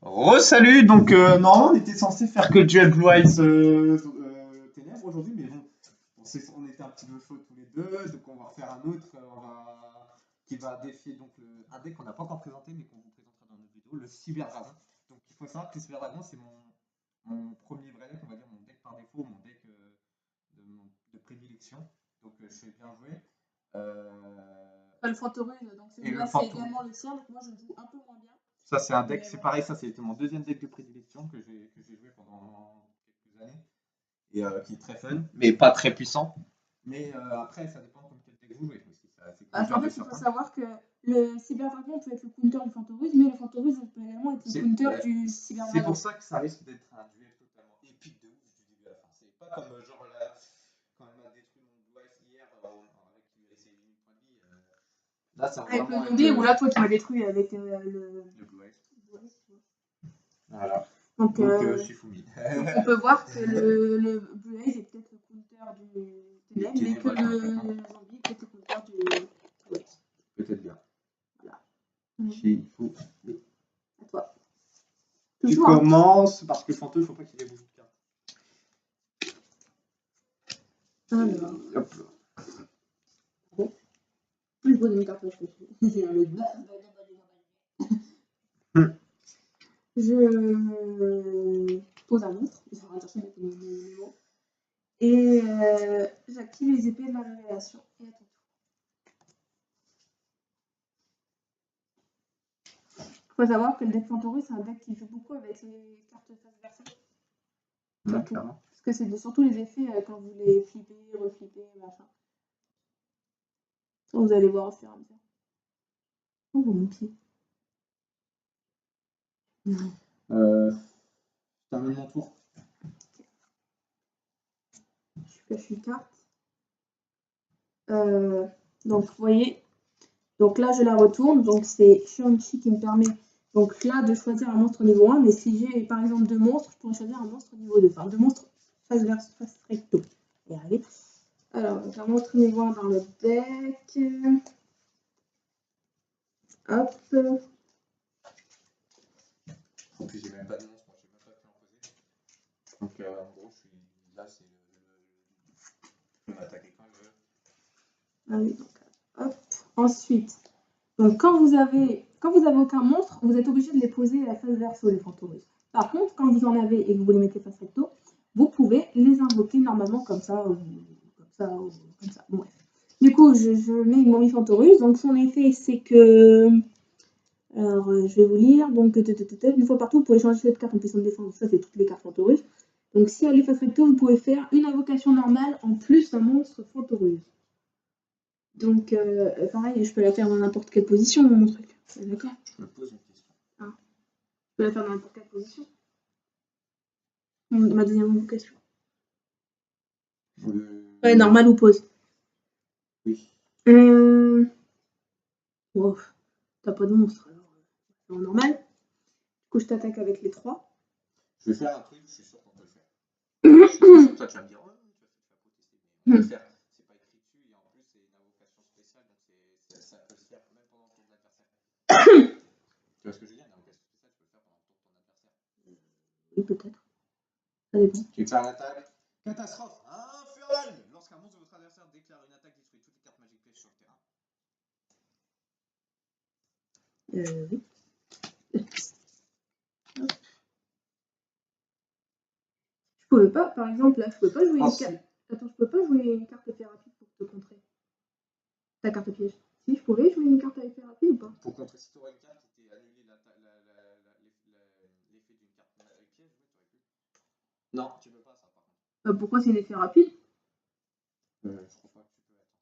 Re-salut, donc normalement on était censé faire que Duel Blue Eyes Ténèbres aujourd'hui, mais bon, on était un petit peu chauds tous les deux, donc on va refaire un autre qui va défier donc un deck qu'on n'a pas encore présenté, mais qu'on vous présentera dans notre vidéo, le Cyber Dragon. Donc il faut savoir que le Cyber Dragon c'est mon premier vrai deck, on va dire mon deck par défaut, mon deck de prédilection, donc je sais bien jouer. Le Fantorus, donc Et le celui-là c'est Fantorus. également le sien, donc moi je joue un peu moins bien. Ça, c'est un deck, c'est pareil, ça, c'était mon deuxième deck de prédilection que j'ai joué pendant quelques années et qui est très fun, mais pas très puissant. Mais après, ça dépend comme quel deck vous jouez. En fait, il faut savoir que le Cyber Dragon peut être le counter du Fantorus, mais le Fantorus peut également être le counter du Cyber Dragon. C'est pour ça que ça risque d'être un duel totalement épique de ouf du début à la fin. C'est pas comme genre quand elle m'a détruit mon Blue Eyes hier avec qui lui laissait 8 points de vie. Là, ça avec le Mondé, ou là, toi qui m'as détruit avec le Blue Eyes. Voilà. Donc Shifumi. donc on peut voir que le Blue Eyes est peut-être le counter du Ténèbres, mais que le zombie est peut-être le counter du Blue Eyes. Peut-être bien. Voilà. Shifumi. À toi. Tu commences parce que Fantôme, il ne faut pas qu'il ait beaucoup de cartes. Alors. Hop là. Bon. Plus bonne une carte, je peux. Je pose un monstre, et j'active les épées de la révélation. Et attends. Il faut savoir que le deck Fantorus, c'est un deck qui joue beaucoup avec les cartes face versées. Surtout. Parce que c'est surtout les effets quand vous les flippez, reflippez, machin. Vous allez voir au fur et à mesure. Oh, mon pied. Je termine mon tour. Je cache une carte. Donc, vous voyez, donc là, je la retourne. Donc, c'est Shang-Chi qui me permet, donc là, de choisir un monstre niveau 1. Mais si j'ai, par exemple, 2 monstres, je pourrais choisir un monstre niveau 2. Enfin, 2 monstres face recto. Et allez. Alors, donc, un monstre niveau 1 dans le deck. Hop. En plus, j'ai même pas de monstre, moi, j'ai même pas pu en poser. Donc, en gros, là, c'est je peux m'attaquer quand je veux. Allez, donc, hop. Ensuite, donc quand vous avez aucun monstre, vous êtes obligé de les poser à la face verso, les Fantorus. Par contre, quand vous en avez et que vous les mettez face recto, vous pouvez les invoquer normalement comme ça. Bon, bref. Du coup, je mets une momie Fantorus. Donc son effet, c'est que... Alors, je vais vous lire. Donc, une fois partout, vous pouvez changer cette carte en puissance de défense. Ça, c'est toutes les cartes Fantorus. Donc, si elle est face recto, vous pouvez faire une invocation normale en plus d'un monstre Fantorus. Donc, pareil, je peux la faire dans n'importe quelle position, mon truc. D'accord? Je me pose une question. Ah. Je peux la faire dans n'importe quelle position. Ma deuxième invocation. Ouais, normal ou pause. Oui. Oh, t'as pas de monstre, alors. Normal. Du coup, je t'attaque avec les 3. Je vais faire un truc, je suis sûr qu'on peut le faire. Toi, tu vas me dire, ouais, tu vas peut-être faire. On peut le faire. C'est pas écrit dessus, et en plus, c'est une invocation spéciale, donc ça peut se faire même pendant le tour de l'adversaire. Tu vois ce que je veux dire? Une invocation spéciale, tu peux le faire pendant le tour de ton adversaire. Oui, peut-être. Ça dépend. Tu veux faire l'attaque? Catastrophe infernale! Lorsqu'un monstre de votre adversaire déclare une attaque, détruit toutes les cartes magiques pièges sur le terrain. Oui. Je pouvais pas, par exemple, là, je pouvais pas jouer une carte. Attends, je peux pas jouer une carte effet rapide pour te contrer. Ta carte piège. Si, je pouvais jouer une carte effet rapide ou pas? Pour contrer, si tu aurais une carte qui t'est annulée l'effet d'une carte avec piège, oui, tu aurais pu. Non, tu peux pas ça par contre. Pourquoi c'est un effet rapide? Je crois pas que tu peux. Attends.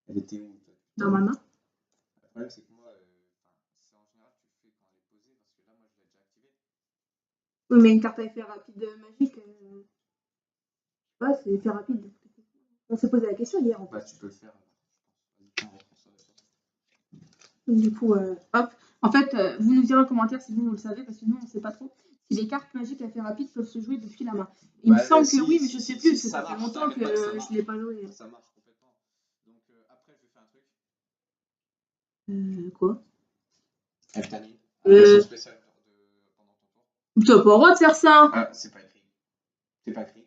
Elle était où? Dans ma main. Le problème, c'est que moi, c'est en général, tu le fais quand elle est posée, parce que là, moi, je l'ai déjà activée. Oui, mais une carte à effet rapide magique, je sais pas, c'est effet rapide. On s'est posé la question hier. Bah, tu peux le faire, je pense. Du coup, hop. En fait, vous nous direz en commentaire si vous le savez, parce que nous, on ne sait pas trop. Si les cartes magiques à effet rapide peuvent se jouer depuis la main. Il me semble que oui, mais je sais plus, ça fait longtemps que je l'ai pas joué. Ça marche complètement. Donc, après, je vais faire un truc. Quoi? Invocation spéciale pendant Tu n'as pas le droit de faire ça. Ah, c'est pas écrit. C'est pas écrit.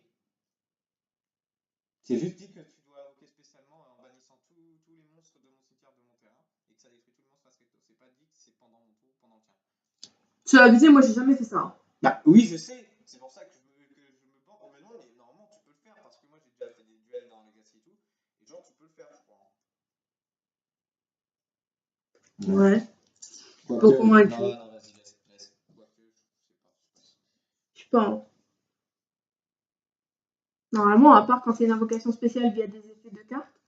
C'est juste dit que tu dois invoquer spécialement en bannissant tous les monstres de mon cimetière de mon terrain et que ça détruit tout le monstre face recto. C'est pas dit que c'est pendant mon tour, pendant le tien. Tu as abusé, moi j'ai jamais fait ça. Bah oui, je sais. C'est pour ça que je me bats en maintenant, mais normalement tu peux le faire parce que moi j'ai déjà fait des duels dans Legacy et tout. Et genre tu peux le faire, je crois. Ouais. Quoique, Pas convaincu. non, vas-y, laisse. Quoique, Je sais pas. Normalement, à part quand c'est une invocation spéciale via des effets de cartes,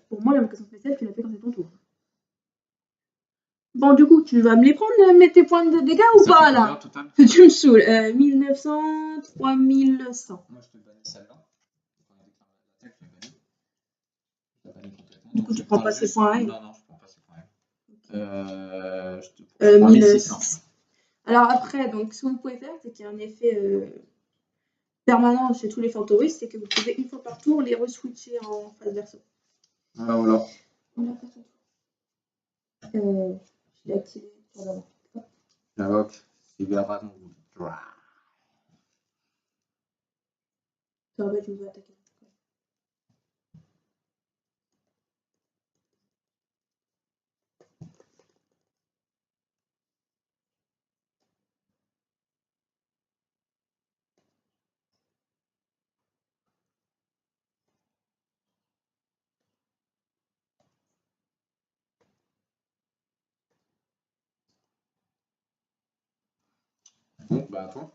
pour moi l'invocation spéciale tu l'as fait quand c'est ton tour. Bon, du coup, tu vas me les prendre, mettre tes points de dégâts ou pas là? Tu me saoules. 1900, 3100. Moi, je te bannis celle-là. Du coup, tu prends pas ces points à elle. Non, je prends pas ces points à elle. Je te prends 1600. Alors après, donc, ce que vous pouvez faire, c'est qu'il y a un effet permanent chez tous les fantôristes, c'est que vous pouvez une fois par tour les re-switcher en phase verso. Ah, voilà. On a fait son tour. Je l'ai activé pour l'avant. J'invoque Cyberdragon Drive. Ça va, tu me dois attaquer. Bon, bah à toi.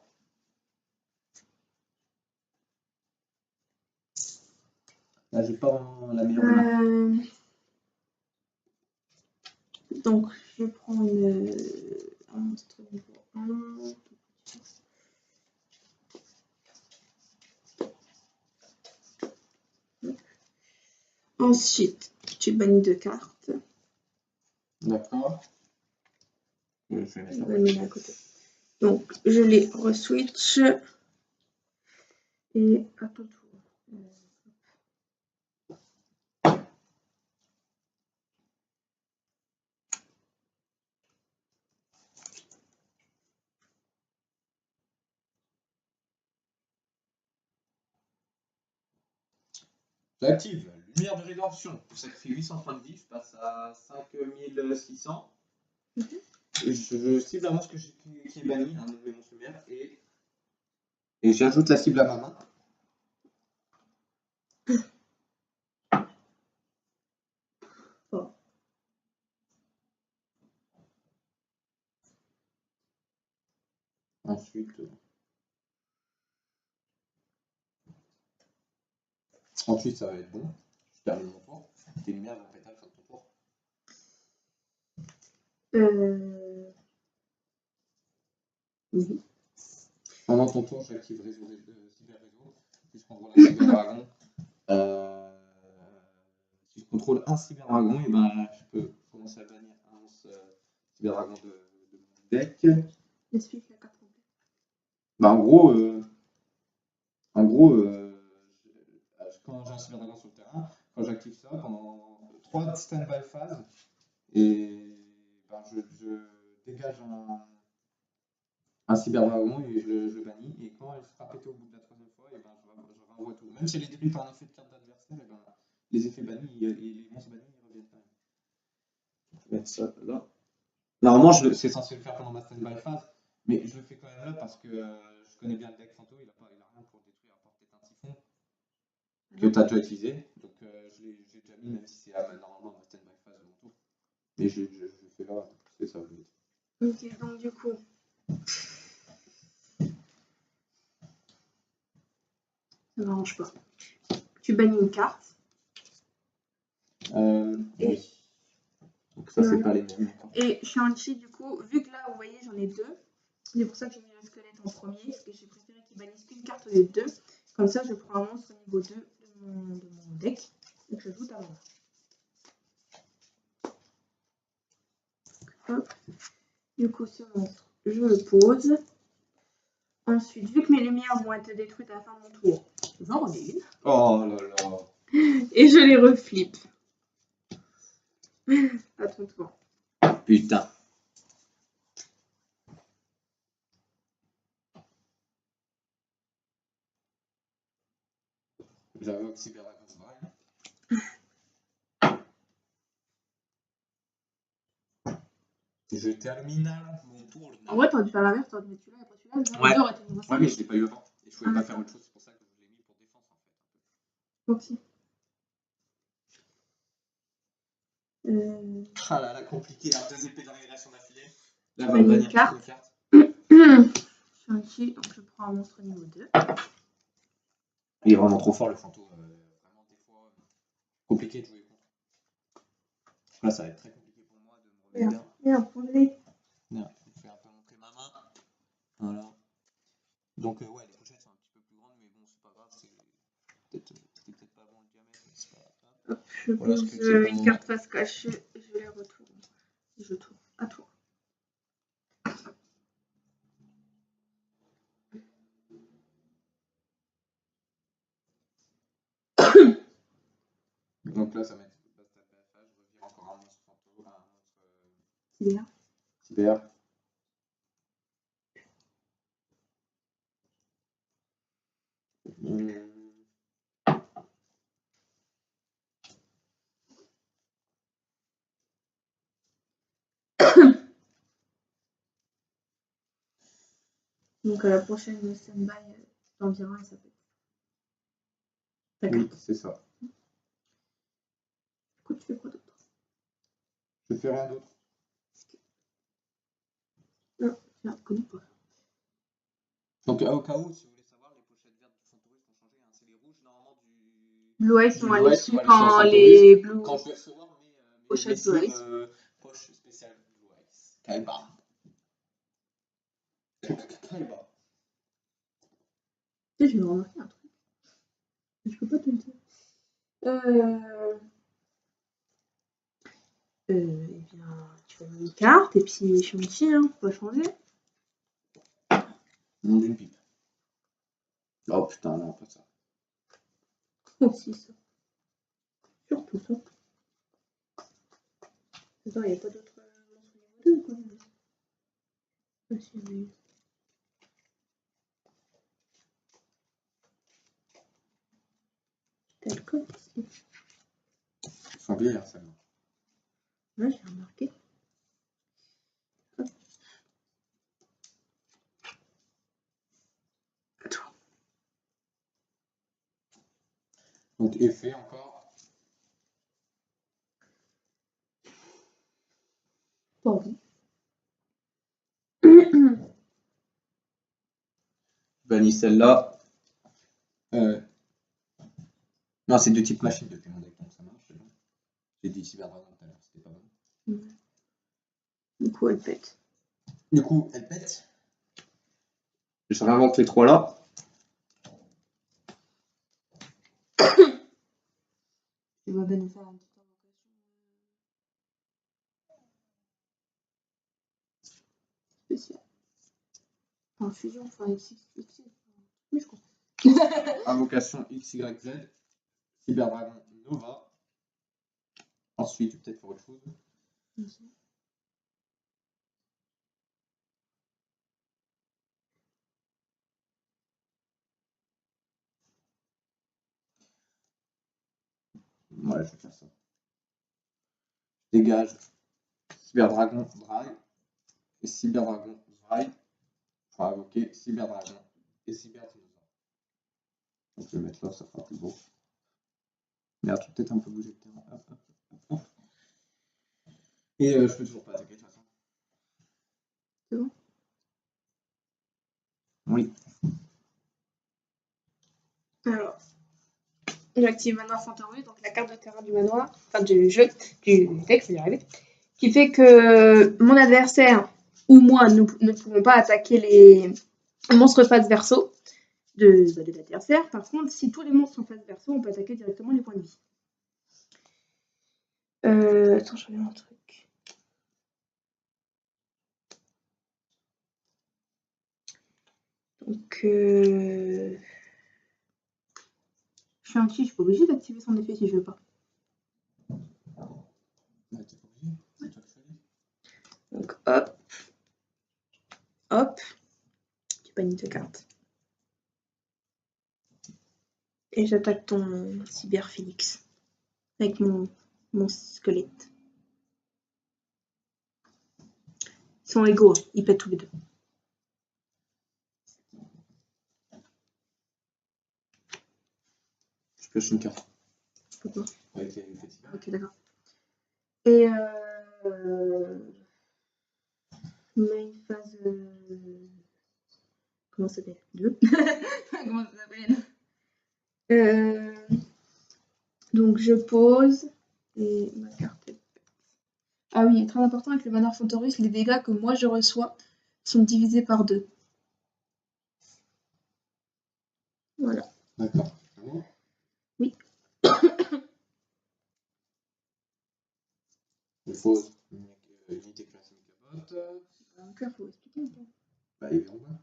Là, j'ai pas la meilleure main. Donc, je prends un monstre niveau 1. Ensuite, tu bannis 2 cartes. D'accord. Je vais mettre à côté. Donc, je les re-switch. Et à ton tour. J'active Lumière de rédemption. Pour sacrifier 870, je passe à 5600. Et je cible un monstre qui est banni, un de mes monstres lumière, et j'ajoute la cible à ma main. Bon. Ensuite, ça va être bon. Je termine mon tour. Tes lumières vont péter à la fin de ton tour. Oui. Pendant ton tour, j'active réseau cyber réseau. Si je contrôle un cyberdragon, si je contrôle un cyberdragon, et ben je peux commencer à bannir un cyberdragon de mon deck. Explique la carte complète. Bah en gros, quand j'ai un cyberdragon sur le terrain, quand j'active ça pendant 3 stand-by phases, et ben, je dégage un cyberdragon et je le bannis. Et quand il sera pété au bout de la 3e fois, et ben, je renvoie tout. Même si elle est détruite par un effet de carte d'adversaire, et ben, les effets bannis et les monstres bannis ils reviennent quand même. Je vais mettre ça là. Normalement, c'est censé le faire pendant ma stand-by phase, mais je le fais quand même là parce que je connais bien le deck Fanto, il a rien pour détruire à part peut-être un typhon que tu as déjà utilisé. Donc j'ai déjà mis, même si c'est normalement ma stand-by phase de mon tour. Mais je le fais là, c'est ça. Ok, donc du coup. Ça m'arrange pas. Tu bannis une carte. Oui. Donc ça, c'est pas les mêmes. Et je suis en cheat, du coup, vu que là, vous voyez, j'en ai 2. C'est pour ça que j'ai mis le squelette en premier, parce que j'ai préféré qu'il bannisse qu'une carte au lieu de 2. Comme ça, je prends un monstre niveau 2 de mon deck. Donc, j'ajoute à mon main. Hop. Du coup, ce monstre, je le pose. Ensuite, vu que mes lumières vont être détruites à la fin de mon tour, j'en remets une. Oh là là. Et je les reflippe. À ton tour. Putain. J'invoque Cyberdragon Vrail. Je termine mon tour. En vrai, t'aurais dû faire l'inverse, t'aurais dû mettre celui-là et après celui-là. Ouais. Les deux auraient été niveau 5. Ouais, mais je l'ai pas eu avant. Et je pouvais Ah, pas d'accord. faire autre chose, c'est pour ça que je l'ai mis pour défense en fait. Ok. Ah là là, compliqué, là, 2 épées de régression d'affilée. Là, Bah, va une bannir carte. toutes mes cartes. Je suis un qui, donc je prends un monstre niveau 2. Il est vraiment trop fort le fantôme. Vraiment, des fois, compliqué de jouer contre. Là, ça va être très compliqué pour moi de me remettre bien. Merde, prends-les. Merde, je vais un peu montrer ma main. Voilà. Donc, ouais, les pochettes sont un petit peu plus grandes, mais bon, c'est pas grave. C'est peut-être pas bon le diamètre, mais c'est pas grave. Hop, je Voilà ce pose que c'est pour le une moment. carte face cachée et je les retourne. Je tourne. À tour. Donc là, ça va être basta PFA. Je revire encore un monstre fantôme, un monstre Cyber. cyber. Donc à la prochaine stand-by d'environ, elle s'appelle. Oui, c'est ça. Du coup, tu fais quoi d'autre? Je fais rien d'autre. Non, tiens, connais pas. Donc, au cas où, si vous voulez savoir, les pochettes vertes du Fantoris ont changé. Hein. C'est les rouges, normalement, Blue Eyes du sont Blue allés Eyes dessus qui vont aller quand sur le les Fantoris. Blue Quand je vais recevoir mes pochettes Blue Eyes. poche spéciale Blue Eyes. Kaiba. Kaiba. Tu sais, j'ai remarqué un truc. Je peux pas te le dire. Eh bien, tu fais une carte et puis Shang-Chi, hein, faut pas changer. Nom d'une pipe. Oh putain, non, pas ça. Aussi ça. Surtout ça. Attends, il n'y a pas d'autres monstres niveau 2 ou quoi? Ah, si, il y en a une. T'as le code ici. Sanglier, hein, celle-là. Ouais, j'ai remarqué. Hop. À toi. Donc, effet encore. Pas envie. Bannis celle-là. Non, c'est de type machine depuis mon deck, donc ça marche. J'ai dit Cyberdragon tout à l'heure, c'était pas bon. Du coup, elle pète. Du coup, elle pète. Je réinvente les 3 là. Tu vas bien nous faire une petite invocation spéciale. Enfin, fusion, enfin, XX. Oui, je comprends. Invocation XYZ. Cyberdragon Nova. Ensuite, peut-être faire autre chose. Ouais, je vais faire ça. Dégage. Cyberdragon Dry. Et Cyberdragon Dry. Pour invoquer Cyberdragon et Cyberdinosaure. Donc je vais mettre là, ça fera plus beau. Merde, je vais peut-être un peu bouger le terrain. Hop, hop, hop, hop. Et je peux toujours pas attaquer de toute façon. C'est bon? Oui. Alors, j'active Manoir Fantoris, donc la carte de terrain du manoir, enfin du jeu, du deck, je vais y arriver, qui fait que mon adversaire ou moi nous ne pouvons pas attaquer les monstres face verso de l'adversaire. Par contre, si tous les monstres sont face verso, on peut attaquer directement les points de vie. Attends, je reviens un truc. Donc, je suis un petit, je suis pas obligée d'activer son effet si je veux pas. Ouais, t'es pas obligé, c'est toi qui choisis. Donc, hop. Hop. Tu bannis ta carte. Et j'attaque ton Cyber Phoenix avec mon squelette. Ils sont égaux, ils pètent tous les deux. Je pioche une carte. Pourquoi? Avec les petits. Ok, d'accord. Et main phase. Comment ça s'appelle? 2. Comment ça s'appelle? Donc je pose et ma carte est faite. Ah oui, très important avec le Manor Fantorus, les dégâts que moi je reçois sont divisés par 2. Voilà. D'accord. Oui. Il faut unité classe capote. Donc là, faut expliquer un peu. Bah, il est en bas.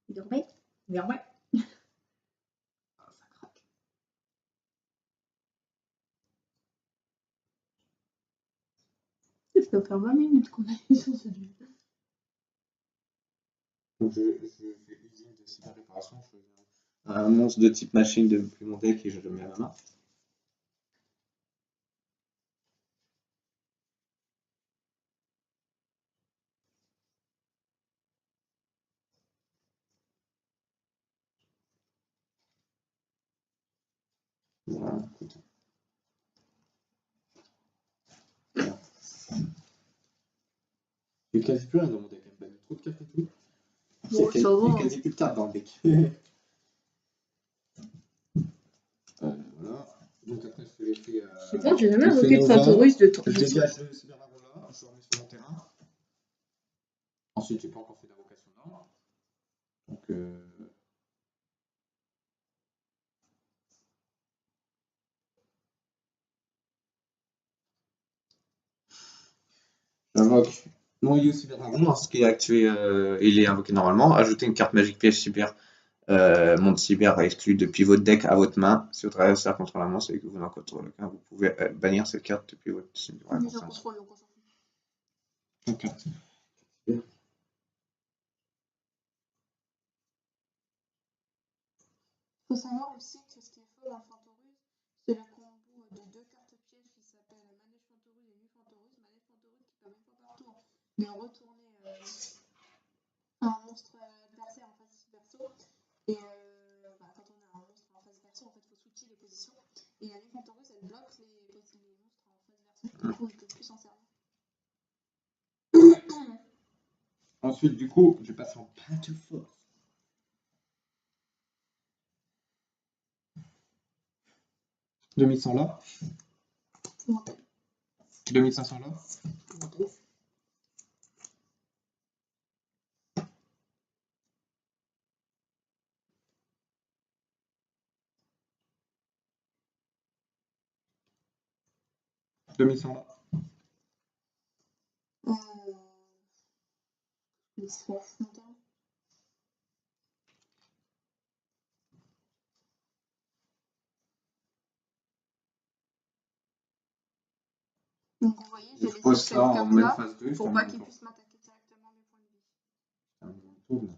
Il est en bas. Il est en bas. Ah, ça craque. Ça peut faire 20 minutes qu'on a eu sur ce jeu. Donc je fais usine de cyber réparation. Je fais un monstre de type machine depuis mon deck et je le mets à ma main. Voilà, écoute. Voilà. J'ai quasi plus rien dans mon deck. Il y a trop de cartes et tout. Bon, Il y ça a va. quasi plus de cartes dans le deck. Voilà. Donc après, je fais l'effet. C'est bon, j'ai jamais l'effet invoqué de Nova. Fantorus de temps. Je dégage le cyber dragon là, je le remets sur mon terrain. Ensuite, j'ai pas encore fait d'invocation d'or. Donc, j'invoque mon Yu Cyber Dragon, lorsqu'il est activé, il est invoqué normalement. Ajoutez une carte magique piège cyber, monde cyber exclu depuis votre deck à votre main. Si votre adversaire contre la monstre et que vous n'en contrôlez aucun, vous pouvez bannir cette carte depuis votre cyber. Mais j'en contrôle, donc on s'en fout. Donc, carte. Faut savoir aussi que ce qui est fort dans Fantorus, c'est le combo de 2 cartes pièges qui s'appellent Manège Fantorus et Nu Fantorus. Manège Fantorus qui permet une fois par tour de retourner un monstre adversaire en phase verso. Et quand on a un monstre en phase verso, en fait, il faut switcher les positions. Et la Nu Fantorus, elle bloque les monstres en phase verso. Du coup, ils peuvent plus s'en servir. Ensuite, du coup, je passe en Battle Force. 2100 là. 2500 là. 2100 là. Donc vous voyez, j'ai Je laissé pose cette ça en même carte-là phase 2. pour pas qu'il puisse m'attaquer directement mes points de vie.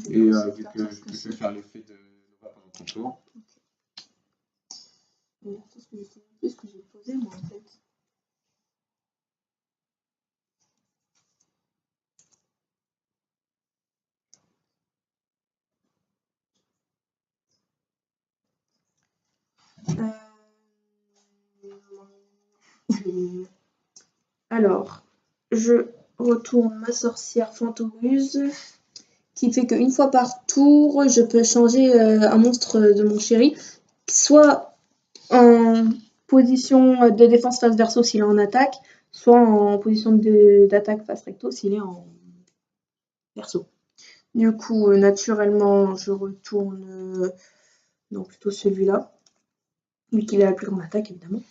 Et vu que je peux faire l'effet de Nova pendant ton tour. Qu'est-ce que j'ai posé moi en fait? Alors, je retourne ma sorcière Fantoruse qui fait qu'une fois par tour, je peux changer un monstre de mon chéri, soit en position de défense face verso s'il est en attaque, soit en position d'attaque face recto s'il est en verso. Du coup, naturellement, je retourne donc plutôt celui-là, vu qu'il a la plus grande attaque évidemment.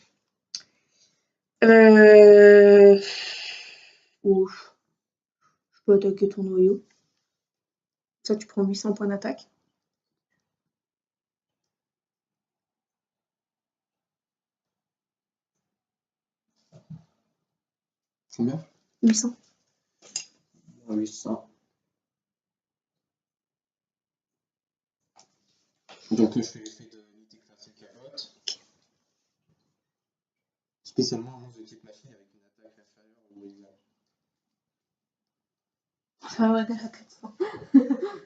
Ouf. Je peux attaquer ton noyau. Ça, tu prends 800 points d'attaque. Combien? 800. 800. Donc je fais l'effet de unité classée carotte. Spécialement un monstre de type machine avec une attaque inférieure ou égale. Ça va être à 400.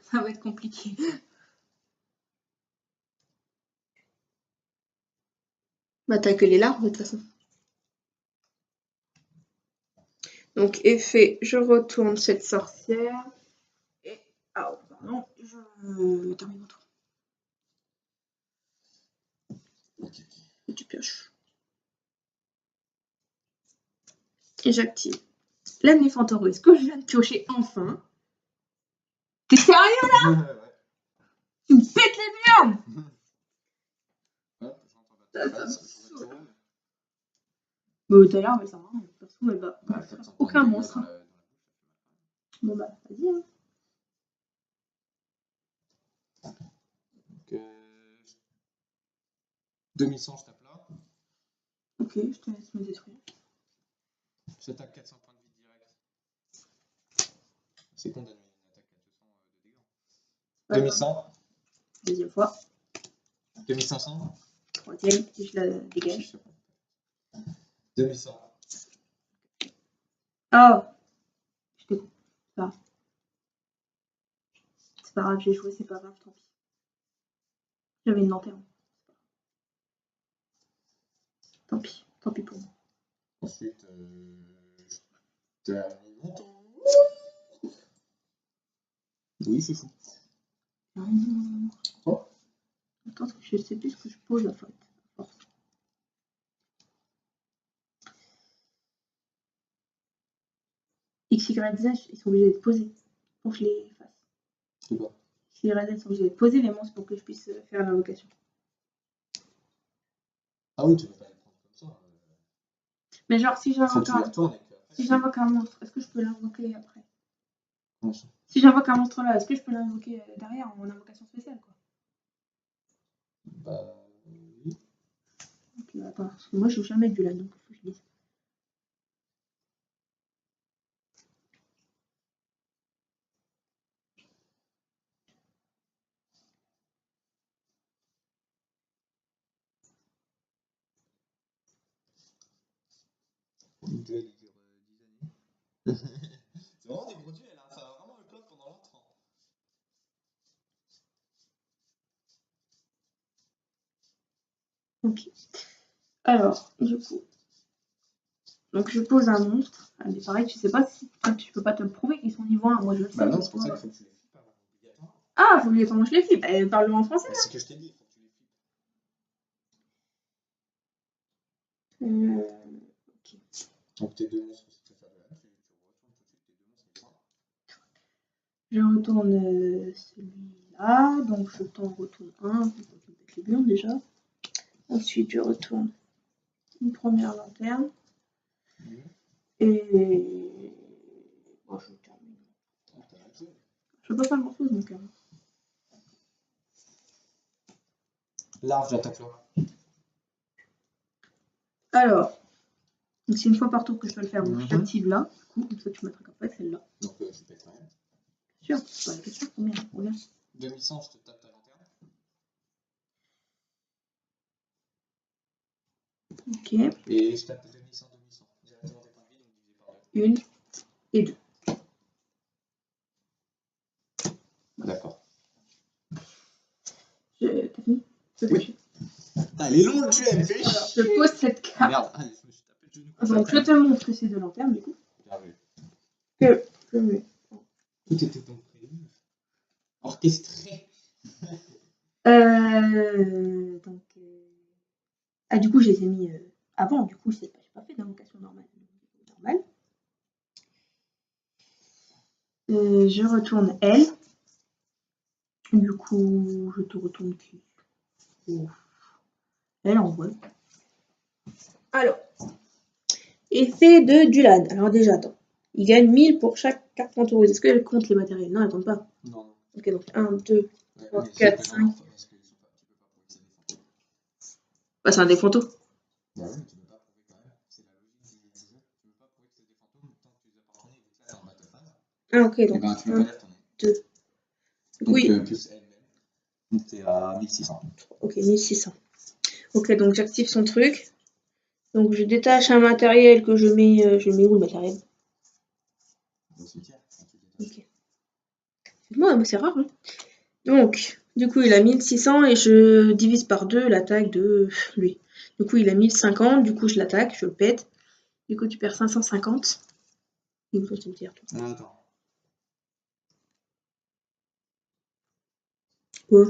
Ça va être compliqué. Bah t'as que les larves de toute façon. Donc effet, je retourne cette sorcière. Et... Ah oh, pardon, je termine mon tour. Et tu pioches. Et j'active. La Néphantoreuse que je viens de piocher enfin. T'es sérieux là? Ouais. Tu me pètes les burnes! Hop, j'entre dans ta face, je retourne. Bah tout à l'heure, mais ça va, perso, elle va pas faire aucun monstre. Bon bah, vas-y. Hein. Donc, 2100, je tape là. Ok, je te laisse me détruire. J'attaque 400 points de vie direct. C'est condamné, une attaque à 200 de dégâts. 2100. Deuxième fois. 2500. Troisième, et je la dégage. 2100. Oh! Je t'ai coupé. Ça. C'est pas grave, j'ai joué, c'est pas grave, tant pis. J'avais une lanterne. Tant pis pour moi. Ensuite, je termine mon tour. Oui, c'est fou. Quoi? Attends, je sais plus ce que je pose en fait. X, Y, Z, ils sont obligés d'être posés pour que je les fasse. C'est quoi? X, Y, Z sont obligés d'être posés les monstres pour que je puisse faire l'invocation. Ah oui, tu peux pas les prendre comme ça. Mais genre, si j'invoque un monstre, est-ce que je peux l'invoquer après? Ouais. Si j'invoque un monstre là, est-ce que je peux l'invoquer derrière en invocation spéciale quoi? Bah oui. Ok, attends, parce que moi je joue jamais du là, donc faut que je dise. Le duel il dure 10 années. C'est vraiment des gros duels, hein. Ça va vraiment le club pendant longtemps. Ok. Alors, du coup. Donc je pose un monstre. Ah, mais pareil, tu sais pas si toi tu peux pas te le prouver qu'ils sont niveau 1. Moi je le sais. Bah non, c'est pour ça qu'il faut que tu les flippes obligatoirement. Ah, faut lui comment je les flippe. Parle-le en français. Bah, c'est ce que je t'ai dit, il faut que tu les flippes. Ok. Donc tes deux monstres, si tu veux faire de la tu retournes tout de suite tes deux monstres. Je retourne celui-là. Donc je t'en retourne un. Je vais mettre les burnes déjà. Ensuite je retourne une première lanterne. Et bon, je termine. Je peux pas faire grand chose donc. Larve, j'attaque là. Alors, c'est une fois par tour que je peux le faire. Donc je t'active là. Du coup, comme ça tu m'attaques après celle-là. Donc je pète quand même. Sûr, c'est pas la question. Combien? Regarde. 2100, je te tape ta lanterne. Ok. Et je tape 2100, 2100. Directement des points de vie, donc divisé par 2. Une et deux. D'accord. T'as fini? Oui. Putain, elle est longue le duel, fais Alors, je pose cette carte. Merde, allez, je me suis tapé le genou. Donc, je te montre que c'est de lanterne, du coup. Bien vu. Tout était donc prévu. Orchestré. Donc, ah, du coup, je les ai mis avant. Du coup, j'ai pas fait d'invocation normale. Je retourne elle. Du coup, je te retourne qui? Elle envoie. Alors, effet de Dulan. Alors déjà, attends. Il gagne 1000 pour chaque carte fantôme. Est-ce qu'elle compte les matériels? Non, elle compte pas. Non. Ok, donc 1, 2, 3, 4, 5. Bah, c'est un des fantômes. Bah oui, mais tu peux pas prouver quand même. C'est la logique du jeu. Tu peux pas prouver que c'est des fantômes tant que tu les as pas prenés. Donc là, c'est en battle phase. Ah, ok, donc. Et ben, tu peux pas lire ton nom. Deux. Donc, Oui. Plus elle-même. Donc t'es à 1600. Ok, 1600. Ok, donc j'active son truc. Donc je détache un matériel que je mets où le matériel? Au cimetière. Ok. Moi, c'est rare, hein. Donc, du coup, il a 1600 et je divise par 2 l'attaque de lui. Du coup, il a 1050, du coup, je l'attaque, je le pète. Du coup, tu perds 550. Il est où ton cimetière, toi? Non, attends. Quoi?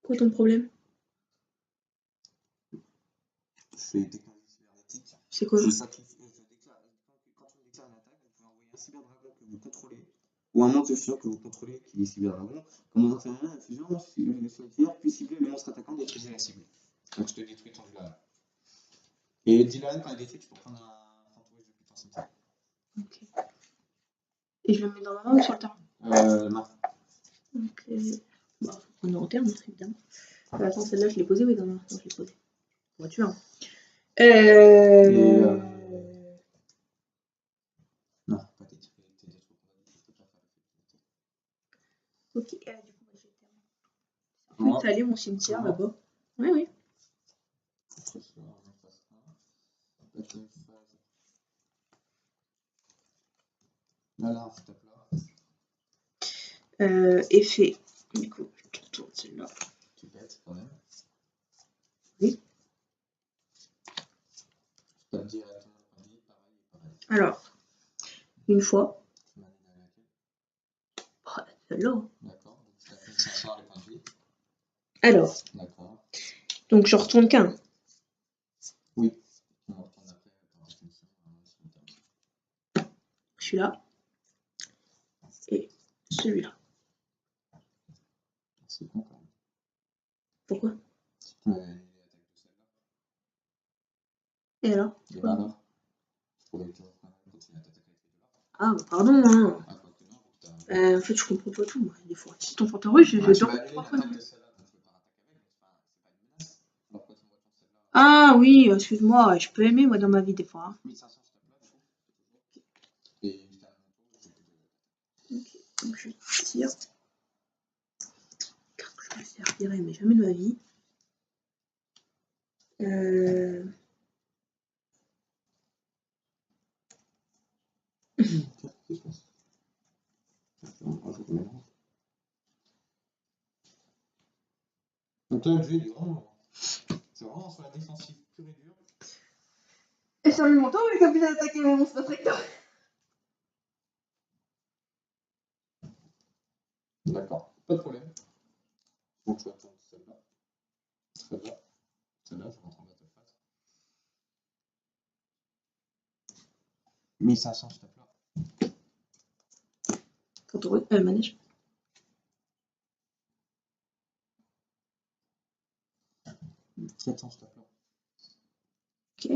Quoi ton problème? Je fais technologie cybernétique. C'est quoi? Je sacrifie, je déclare, quand on déclare une attaque, vous pouvez envoyer un cyberdragon que vous contrôlez, ou un monstre fusion que vous contrôlez, qui est cyberdragon. Comme on fait un fusion, le cimetière, puis cibler le monstre attaquant, détruisez la cible. Donc je te détruis ton village. Et Dylan, quand il est détruit, tu peux prendre un fantôme depuis ton cimetière. Ok. Et je le mets dans ma main ou sur le terrain? Non. Ok. Bah, faut prendre en terme, évidemment. Attends, celle-là, je l'ai posée, oui, dans ma main. Non, je l'ai posée. Voiture. Non, pas détruit, t'es détruit. Ok, du coup, moi, j'ai terminé. Ouais. Étaler mon cimetière là-bas. Oui, oui. Voilà, s'il te plaît. Effet. Du coup, je retourne celle-là. Tu pètes quand même. Oui. Je tape directement le premier, pareil. Alors, une fois. Oh, celle-là. D'accord, donc tu tapes 1500 les points de vie. Alors. D'accord. Donc, je retourne qu'un. Oui. On va retourner après. Celui-là. Et celui-là. C'est con quand même. Pourquoi? Si tu m'avais annulé l'attaque de celle-là. Et alors? Et bah alors, je pourrais toujours continuer à t'attaquer avec les deux là. Ah, bah pardon, hein. Ah, quoi que non, donc En fait, je comprends pas tout, moi, des fois. Si ton fantôme russe, j'ai tu m'as deux annulé trois l'attaque fois. de celle-là, donc je peux pas attaquer avec, donc c'est pas une menace. Alors quoi, tu me retournes celle-là. Ah oui, excuse-moi, je peux aimer, moi, dans ma vie, des fois. Hein. 1500, je tape là, du coup. Et je termine mon tour. Ok, donc je tire. Je me servirai, mais jamais de ma vie. Donc là, le jeu, il est vraiment. C'est vraiment sur la défensive pure et dure. Et sur mon tour, mais comme il a attaqué mes monstres tracteurs. D'accord, pas de problème. Donc je vais attendre celle-là. Celle-là. Celle-là, je rentre en battle phase. 1500, je tape là. Fantôme manège. 700, je tape là. Ok.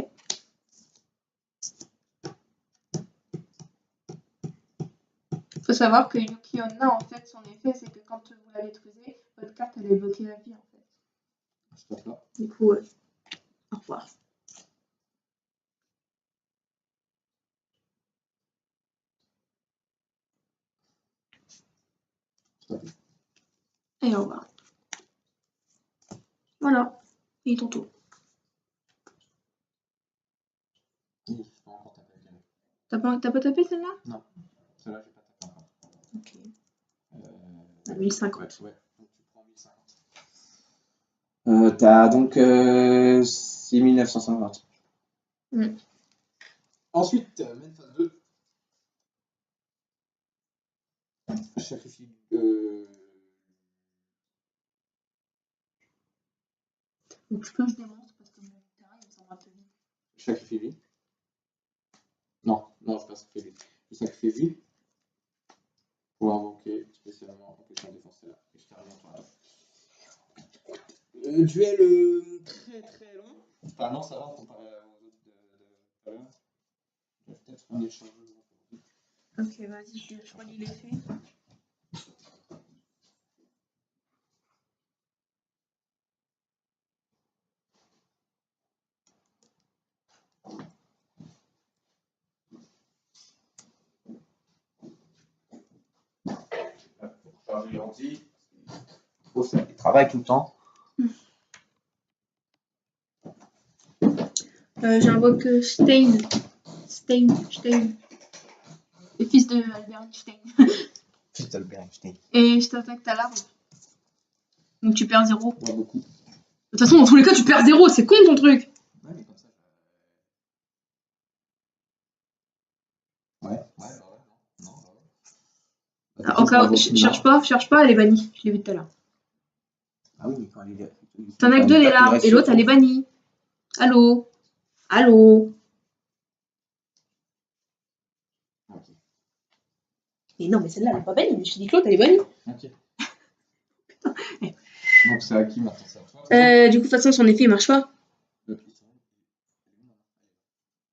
Faut savoir que Yuki Onna, en fait, son effet, c'est que quand vous la détruisez, votre carte, elle est bloquée à vie, en fait. Je tape là. Du coup, au revoir. Je tape là. Et au revoir. Voilà. Et ton tour. Oui, je peux encore taper avec elle. T'as pas tapé celle-là? Non, celle-là, j'ai pas tapé encore. Ok. 1050. Ouais, donc tu prends 1050. T'as donc 6950. Ensuite, main phase 2. Je sacrifie. Donc je pioche des monstres parce que mon terrain il me semble un peu vide. Je sacrifie lui. Non, je sacrifie lui. Je sacrifie lui pour invoquer spécialement en question de défense là. Et je termine ton tour. Duel très très long. Enfin, non, ça va comparé aux autres de tout à l'heure. Je vais peut-être un échange. Ok, vas-y, je relis les faits. quand j'ai grandi, il travaille tout le temps. J'invoque Stein. Le fils de Albert Einstein. Fils d'Albert Einstein. Et je t'attaque ta larve. Donc tu perds 0. Ouais, beaucoup. De toute façon, dans tous les cas, tu perds 0. C'est con ton truc. Ouais, mais comme ça. Ouais. Non. Au cas où, cherche pas, elle est bannie. Je l'ai vu tout à l'heure. Ah oui, mais quand il est. T'en as que 2 les larves. Et l'autre, elle est bannie. Allô. Ok. Mais non, mais celle-là, elle n'est pas bannie. Je te dis que l'autre, elle est bannie. Ok. Donc c'est à qui maintenant? C'est à toi? Du coup, de toute façon, son effet, il marche pas.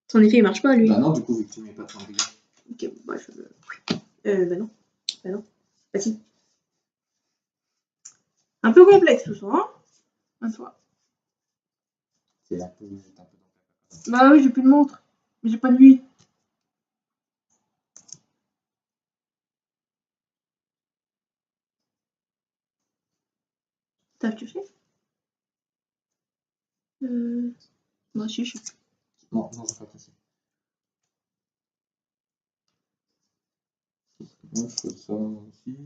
Son effet, il marche pas, lui. Bah non, du coup, vu que tu mets pas de dégâts. Ok, bah bah non. Bah si. Un peu complexe tout ça, hein. À toi. C'est un peu. Bah oui, j'ai plus de montre. Mais j'ai pas de nuit. T'as touché? Moi aussi, je sais. Non, j'ai pas touché. Moi, je fais ça aussi.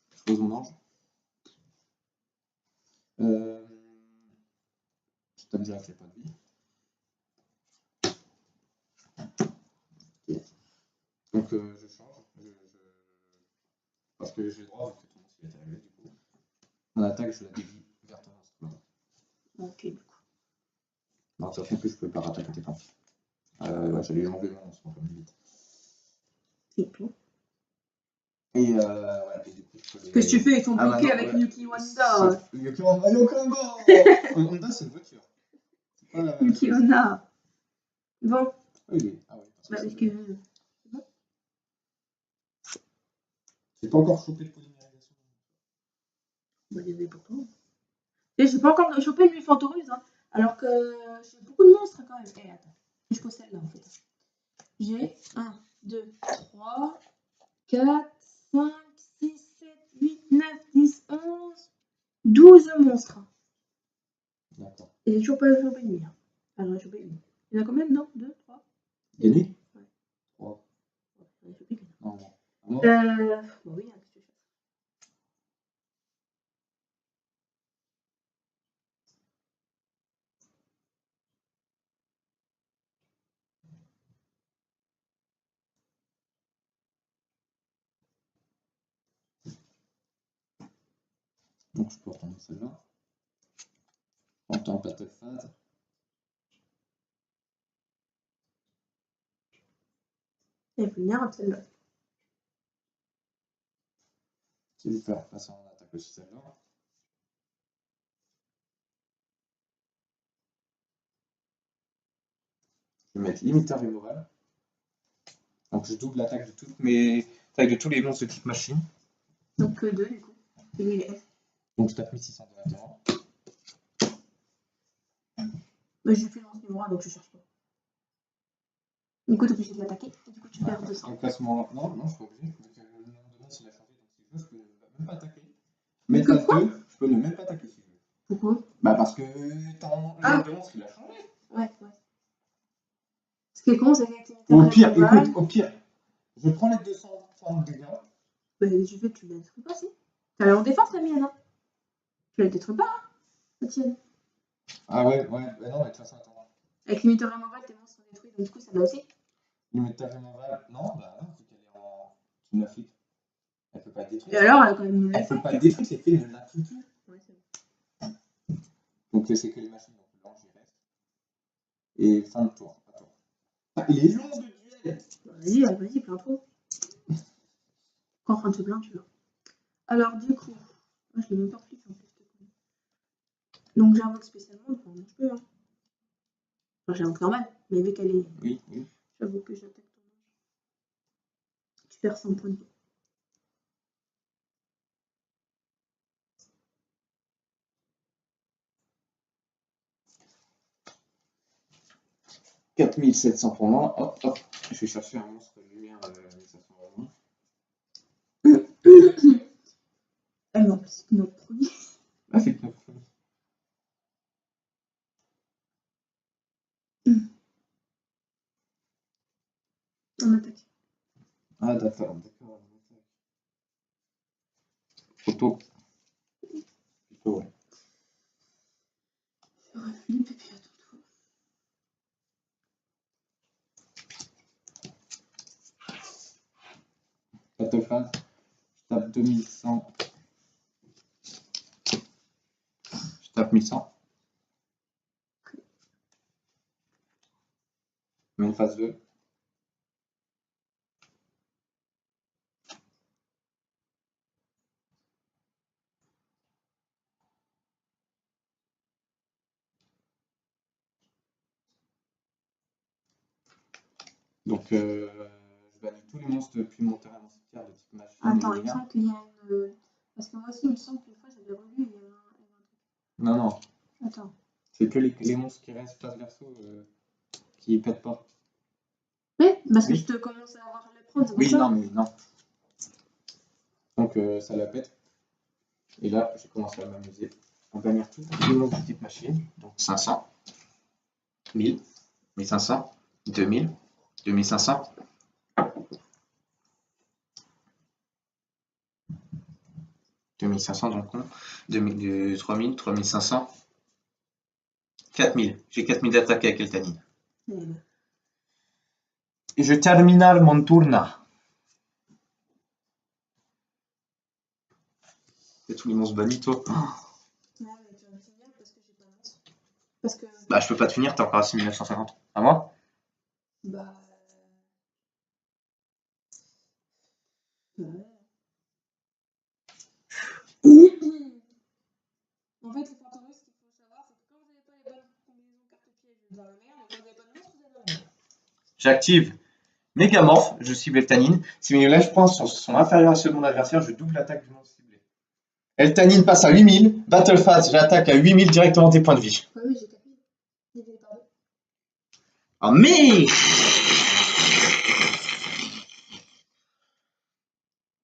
Je pose mon ange. Je tape direct les points de vie. Okay. Donc je change. Parce que j'ai le droit, vu que ton monstre est arrivé, du coup. Mon attaque, je la dévie vers ton monstre. Ok, du coup. Non, sachant que je peux pas rattaquer tes points. Ouais, j'allais enlever mon monstre, comme limite. Et tout. Et ouais, et du coup, je peux. Qu'est-ce que tu fais? Ils sont bloqués avec Yuki Wanda. Yuki Wanda, Honda, c'est une voiture. Yuki Wanda. Bon. Oui. Ah oui. Bah, est-ce que. J'ai pas encore chopé de polymérisation. Bah, désolé pour toi. Et j'ai pas encore chopé une Fantoruse, hein. Alors que j'ai beaucoup de monstres quand même. Eh, attends. Je pose celle-là en fait. J'ai 1, 2, 3, 4, 5, 6, 7, 8, 9, 10, 11, 12 monstres. D'accord. Et j'ai toujours pas chopé une nuit. Alors, j'ai chopé une. Il y en a combien dedans? 2, 3? Des nuits? Ouais. 3. J'en ai chopé qu'une. Non. Bon, oui, hein, qu'est-ce que tu fais? Donc je peux retomber celle-là. En temps battle phase. Elle est vulnérable celle-là. Je vais faire passer en attaque aussi celle-là. Je vais mettre limiteur removal. Donc je double l'attaque de toutes mes attaques de tous les monstres de type machine. Donc 2 du coup. Et lui il est F. Donc je tape 1600 directement. Bah, j'ai fait le lance numéro 1 donc je cherche pas. Du coup t'es obligé de l'attaquer et du coup tu perds 200. Donc à ce moment-là, non, je suis pas obligé. Vu que le nombre de monstres il a changé, donc si je veux, je peux même pas attaquer. Mais phase 2, je peux ne même pas attaquer si je veux. Pourquoi? Bah parce que le nombre de monstres il a changé. Ouais. Ce qui est con, c'est que Au pire, je prends les 200 points de dégâts. Bah, tu la détruis pas, si. T'as en défense, la mienne, hein. Tu la détruis pas, hein, la tienne. Ah ouais, bah non, mais de toute façon, attends. Avec limiteur removal, tes monstres sont détruits, donc du coup, ça va aussi. Limiteur removal, non, bah non, vu qu'elle est en. Tu me l'as fait. Elle peut pas être détruite. Et alors, elle a quand même. Elle peut pas être détruite, l'effet ne l'influe plus. Ouais, c'est bon. Donc c'est que les machines, donc l'ange il reste. Et fin de tour. Ah, il est long de duel. Vas-y, plein trop. Quand en train de se plaindre, tu vois. Alors, du coup, je l'ai même pas reflé en plus. Donc, j'invoque spécialement, enfin, je peux, hein. Enfin, j'invoque normal, mais vu qu'elle est. Oui. J'avoue que j'attaque ton ange. Tu perds 100 points de vie. « 4700 pour moi. Hop. Je vais chercher un monstre de lumière. Ça Ah non, c'est notre premier. Ah, c'est que notre premier. On attaque. Ah, d'accord. Photo. Plutôt, ouais. Philippe et puis à ton tour. Battle phase. Je tape 2100. Je tape 1100. Même phase 2. Donc, je bannis tous les monstres depuis mon terrain cimetière de type machine. Attends, il me semble qu'il y a une. Parce que moi aussi, il me semble qu'une fois j'avais relu, il y avait un truc. Non, non. Attends. C'est que les monstres qui restent face verso qui pètent pas. Oui, parce que Oui. je te commence à avoir les prendre, c'est pour Oui, ça. non, mais non. Donc, ça la pète. Et là, j'ai commencé à m'amuser. On va bannir tous les monstres de type machine. Donc, 500, 1000, 1500, 2000, 2500. 2500 dans le con, 3000, 3500, 4000. J'ai 4000 d'attaque avec Eltanine. Et je termine mon tourna. C'est tous les monstres bannis, toi. Non, mais tu vas me finir parce que j'ai pas de monstre. Parce que. Bah, je peux pas te finir, t'es encore à 6950. À moi? Bah. Ouais. En fait, les fantômes, ce qu'il faut savoir, c'est que quand vous n'avez pas les bonnes combinaisons cartes pièges, vous êtes dans la merde, et quand vous n'avez pas de monstre, vous êtes dans la merde. J'active Mégamorph, je cible Eltanine. Si mes lèvres points sont inférieurs à ceux de mon adversaire, je double l'attaque du monstre ciblé. Eltanine passe à 8000. Battle phase, j'attaque à 8000 directement tes points de vie. Ouais, oui, j'ai 4000. Divisé par 2. Oh, mais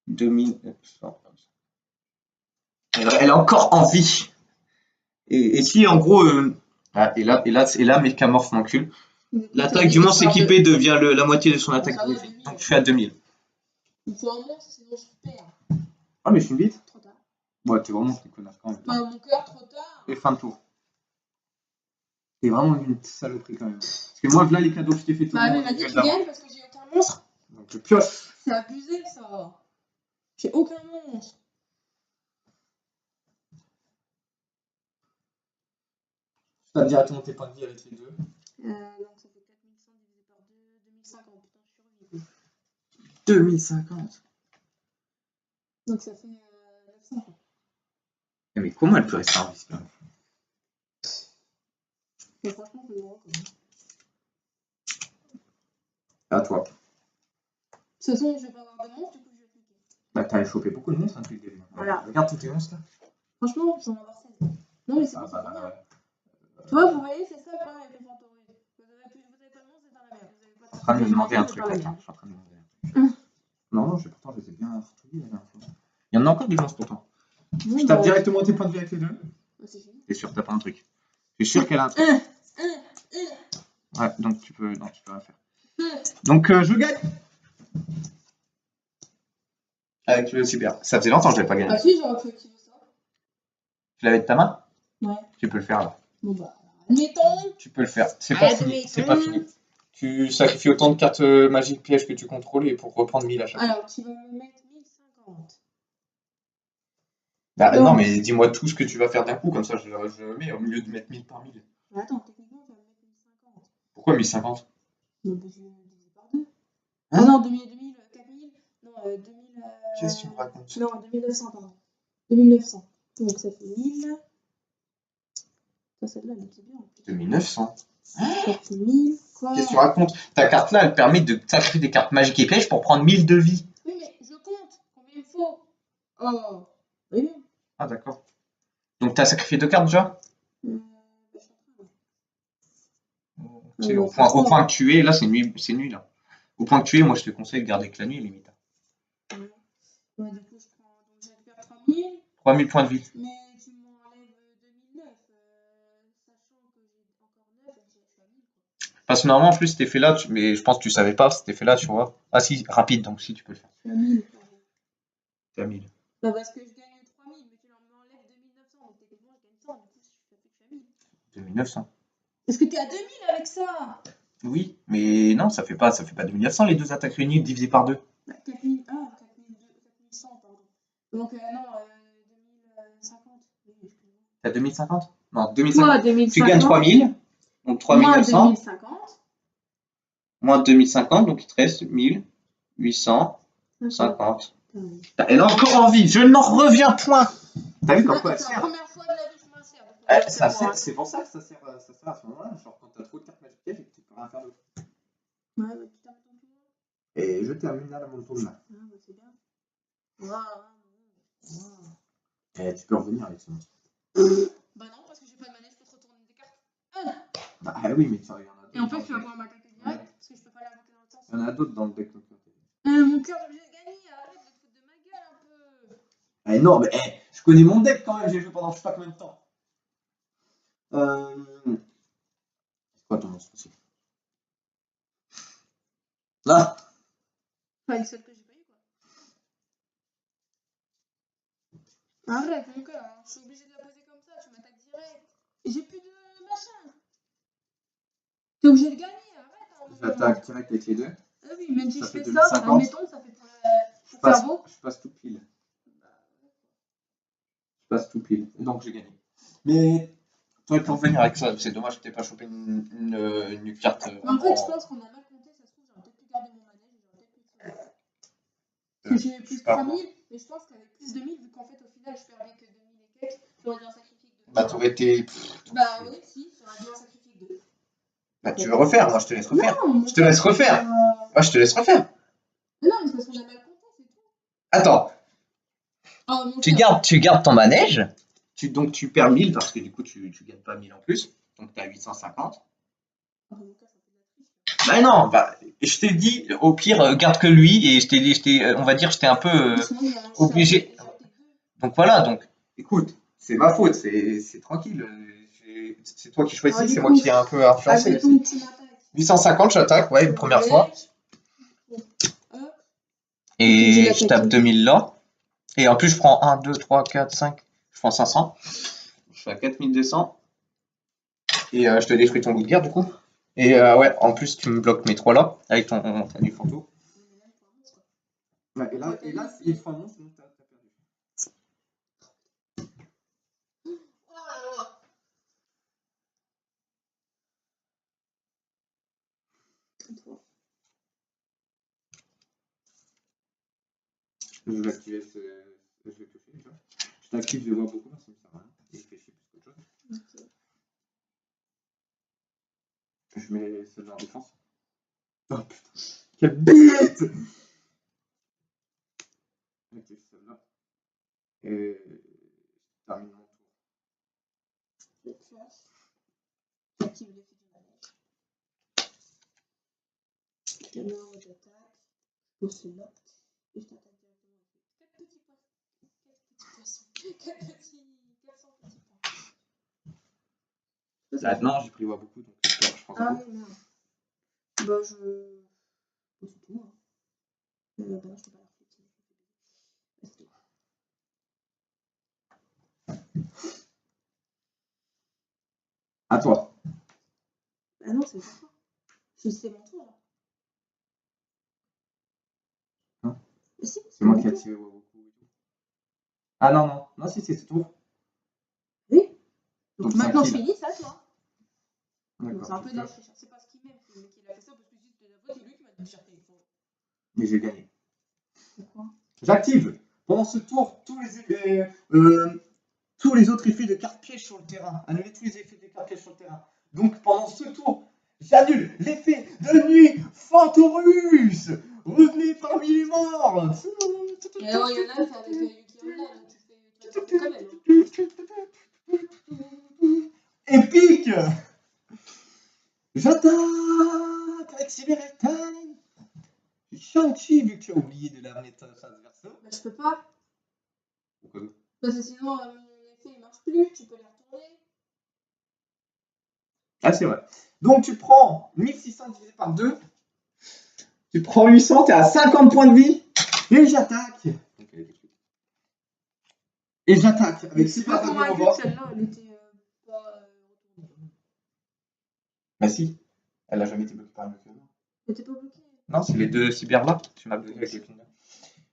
2000. Elle est encore en vie. Et si en gros. Et là, Mégamorph m'encule. L'attaque du monstre équipé devient la moitié de son attaque. Donc je suis à 2000. Il faut un monstre, sinon je perds. Ah, mais je suis vite. Trop tard. Ouais, t'es vraiment une connasse quand même. Bah, mon cœur, trop tard. Et fin de tour. T'es vraiment une saloperie quand même. Parce que moi, là, les cadeaux que je t'ai fait tout Bah, mais il m'a dit qu'il gagne parce que j'ai aucun monstre. Donc je pioche. C'est abusé, ça. J'ai aucun monstre. Je tape directement tes points de vie avec les deux. Donc ça fait 4100 divisé par 2, 2050. Putain, je survis. 2050. Donc ça fait 900. Mais comment elle peut rester en vie, là? Mais franchement, c'est grand quand même. À toi. De toute façon, je vais pas avoir de monstre, du coup, je vais cliquer. Bah, t'as chopé beaucoup de monstres depuis le début. Voilà. Regarde tous tes monstres là. Franchement, j'en ai avoir 16. Non, mais c'est bon, c'est bah, bien. Tu vois, vous voyez, c'est ça le problème avec les fantômes. Vous avez pas de monstre, c'est dans la merde. Vous avez pas de Je suis en train de me demander un truc. dans la Attends, merde. je suis en train de me demander un truc. Non, pourtant, je les ai bien fouillés la dernière fois. Il y en a encore des monstres pourtant. Non, Je tape directement tes points de vie avec les deux. C'est fini. T'es sûr que t'as pas un truc? Je suis sûr qu'elle a un truc. Ouais, donc tu peux rien faire. Donc je gagne. Avec le super. Ça faisait longtemps que je l'avais pas gagné. Ah si, j'aurais pu activer ça. Tu l'avais de ta main? Ouais. Tu peux le faire là. Bon bah, admettons. Tu peux le faire. C'est pas fini. C'est pas fini. Tu sacrifies autant de cartes magiques pièges que tu contrôles et pour reprendre 1000 à chaque fois. Alors, tu vas me mettre 1050. Bah, non, mais dis-moi tout ce que tu vas faire d'un coup, comme ça je le mets au lieu de mettre 1000 par 1000. Mais attends, techniquement, tu vas me mettre 1050. Pourquoi 1050? Non, parce que je vais diviser par 2. Ah non, 2000, 4000. Non, 2000. Qu'est-ce que tu me racontes? Non, 2900, pardon. 2900. Donc ça fait 1000. Ça, celle-là, elle était bien. 2900. Ça fait 1000. Quoi? Qu'est-ce que tu racontes? Ta carte là, elle permet de sacrifier des cartes magiques et pièges pour prendre 1000 de vie. Oui, mais je compte. Combien il faut? Oh. Oui. Ah, d'accord. Donc t'as sacrifié 2 cartes déjà? Au point que tu es, là c'est nuit là. Au point que tu es, moi je te conseille de garder que la nuit limite. Ouais, du coup je prends. Donc je récupère 3000. 3000 points de vie. Mais tu m'enlèves 2009, sachant que j'ai encore 9, donc je suis à 1000, quoi. Parce que normalement, en plus, cet effet-là, mais je pense que tu savais pas cet effet-là, tu vois. Ah si, rapide, donc si tu peux le faire. Je suis à 1000. T'es à 1000. Bah parce que je gagne 3000, mais tu m'enlèves 2900, donc techniquement je gagne 100, du coup ça fait que je suis à 1000. 2900. Est-ce que t'es à 2000 avec ça? Oui, mais non, ça fait pas 2900 les deux attaques réunies divisé par 2. Bah, 4000, 4100, pardon. Donc non, 2050. T'as 2050? Non, Toi, 2050. 2050. Tu gagnes 3000, donc 3900. Moins 2050. Moins 2050, donc il te reste 1850. Elle est encore en vie, je n'en reviens point. T'as vu comme quoi elle C'est la sert? première fois de la vie que je m'en sers. Ça sert, C'est pour ça que ça sert à ce moment-là, genre quand t'as trop de cartes magiques et que tu peux rien faire d'autre. Ouais, bah tu termines ton tour. Et je termine là mon tour là. Ah, bah c'est bien. Waouh. Et tu peux revenir avec ça. Bah non, parce que j'ai pas de manège, je peux te retourner des cartes. Bah oui, mais ça, il y en a d'autres. Et en fait, tu vas pouvoir m'attaquer direct, parce que je peux pas l'invoquer dans l'autre sens. Il y en a d'autres dans le deck. Donc. Mon cœur, j'ai obligé de gagner, arrête de te foutre de ma gueule un peu. Eh non, mais je connais mon deck quand même, j'ai joué pendant je sais pas combien de temps. C'est quoi ton monstre aussi? Là. Pas une seule que j'ai pas eu, quoi. Arrête, mon cœur, hein. Je suis obligé de la poser comme ça, tu m'attaques direct. Et j'ai plus de machin. T'es obligé de gagner, arrête. Hein, J'attaque direct avec les deux. Ah oui, même si Ça je fait fais 2050. ça, admettons, ça fait pour faire beau. Je passe tout pile. Je passe tout pile. Donc j'ai gagné. Mais Toi, pour revenir avec ça, c'est dommage que t'aies pas chopé une carte. Mais en fait, je pense qu'on a mal compté, ça se trouve, j'aurais peut-être pu garder mon manège, j'aurais peut-être pu le sauver. Parce que j'ai eu plus 3000, mais je pense qu'avec plus de 1000, vu qu'en fait, au final, je perdais que 2000 et quelques, j'aurais dû en sacrifier que 2. Bah, t'aurais été. Bah oui, si, j'aurais dû en sacrifier que 2. Bah, tu veux refaire, moi je te laisse refaire. Non, Je te laisse refaire. Moi je te laisse refaire. Non, mais c'est parce qu'on a mal compté, c'est tout. Attends, Oh, mon tu gardes ton manège. Donc tu perds 1000 parce que du coup tu gagnes pas 1000 en plus. Donc tu as 850. Oh, mon cœur, ça fait de la triche. Bah non, bah, je t'ai dit, au pire, garde que lui, et on va dire, j'étais un peu obligé. Donc voilà, donc, écoute, c'est ma faute, c'est tranquille. C'est toi qui choisis, c'est moi qui ai un peu influencé. 850, j'attaque, ouais, une première fois. Et je tape 2000 là. Et en plus, je prends 1, 2, 3, 4, 5, je prends 500. Je suis à 4200. Et je te détruis ton loup de guerre, du coup. Et ouais, en plus, tu me bloques mes 3 là, avec ton du fantôme. Ouais, et là, il faut un monstre, sinon t'as perdu. Je vais activer ce. Je vais piocher déjà. Je t'active, je vais voir beaucoup, mais ça me sert à rien. Et je fais chier plus qu'autre chose. Okay. Je mets celle-là en défense. Oh putain, quelle bête! J'active celle-là. Et je termine mon tour. Je classe. J'active l'effet du manège. Je mets en mode attaque. Je pose celui-là. Et je t'attaque directement. 4 petits poissons. 4 petits 400 petits points. Là, non, j'ai pris beaucoup, donc je prends ça. Ah oui, merde. Bah, je. C'est tout. Hein. Bah, non, je peux pas la refléter. À toi. Ah non, c'est pas toi. C'est mon tour là. Hein? Si, c'est moi qui ai tiré beaucoup. Ah non, non. Non, si, c'est tout. Oui. Donc maintenant je finis ça, toi. Donc c'est un peu de la triche. C'est pas ce qu'il m'aime, mais qu'il a fait ça parce que c'était la voix, c'est lui qui m'a dit de faire téléphone. Mais j'ai gagné. Pourquoi? J'active. Pendant ce tour, tous les autres effets de cartes pièges sur le terrain. Annulez tous les effets de cartes pièges sur le terrain. Donc pendant ce tour, j'annule l'effet de nuit Fantorus. Revenez parmi les morts. Et alors, il y en a qui avec Yuki Honda, donc tu fais quand même. Épique. J'attaque avec Cybertime. Shang-Chi, vu que tu as oublié de la mettre face verso. Bah, je peux pas. Pourquoi? Parce que sinon, mon effet il marche plus, tu peux les retourner. Ah, c'est vrai. Donc, tu prends 1600 divisé par 2. Tu prends 800, t'es à 50 points de vie. Et j'attaque. Et j'attaque avec C'est Super pas Dragon convaincu Nova. que celle-là, elle était pas retournée. Bah si, elle a jamais été bloquée par le Kinder. Elle était pas bloquée. Non, c'est les deux cyber là. Tu m'as bloqué avec le Kinder.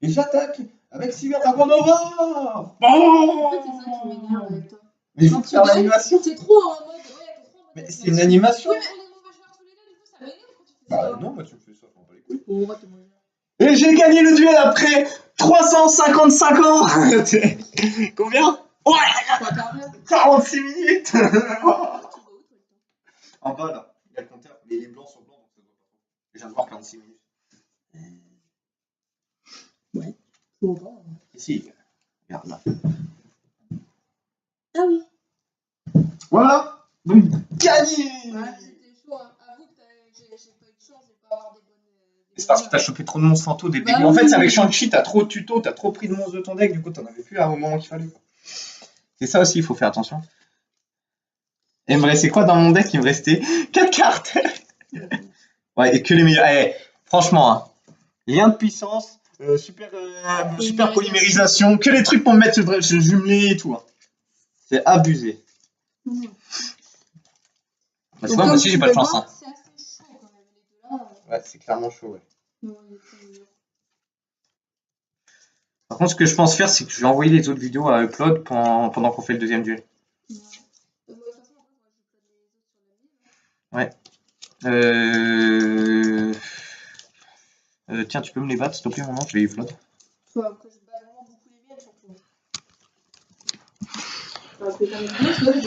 Et j'attaque avec Super Dragon Nova. En fait, c'est ça qui m'énerve avec toi. Mais il faut Quand tu faire gagnes, l'animation. t'es trop en mode. Ouais, t'es trop en mode. Mais c'est une animation. Oui, mais on est mauvais joueurs tous les deux, du coup, ça m'énerve quand tu fais ça. Bah non, moi tu me fais ça, je m'en bats les couilles. Oh, t'es mauvais. Et j'ai gagné le duel après 355 ans. Combien? Ouais, 46 minutes. En bas là, il y a le compteur, mais les blancs sont blancs donc ça ne voit pas trop. Je viens de voir 46 minutes. Ouais. Bon, pas. Ici, regarde là. Ah oui. Voilà, donc gagné. Ouais, c'était chaud. Hein. Avoue que j'ai pas eu de chance, j'ai pas avoir des bonnes. C'est parce que t'as chopé trop de monstres fantômes dès le début. Bah En fait, oui. c'est avec Shang-Chi, t'as trop de tutos, t'as trop pris de monstres de ton deck, du coup, t'en avais plus à un moment qu'il fallait. C'est ça aussi, il faut faire attention. Et il me restait quoi dans mon deck? Il me restait 4 cartes. Ouais, et que les meilleurs. Eh, franchement, hein, lien de puissance, super polymérisation, que les trucs pour me mettre ce jumelé et tout. Hein. C'est abusé. Mmh. Bah, tu vois, moi aussi, j'ai pas de chance. Hein. C'est assez chaud quand même, les deux là. Ouais, c'est clairement chaud, ouais. Non, il est très dur. Par contre, ce que je pense faire, c'est que je vais envoyer les autres vidéos à Upload pendant qu'on fait le deuxième duel. Ouais. De toute façon, moi, je peux les autres sur la mienne. Ouais. Tiens, tu peux me les battre, s'il te plaît, mon nom, je vais Upload. Faut que je bats vraiment beaucoup les miennes surtout. Parce que t'as une vidéo,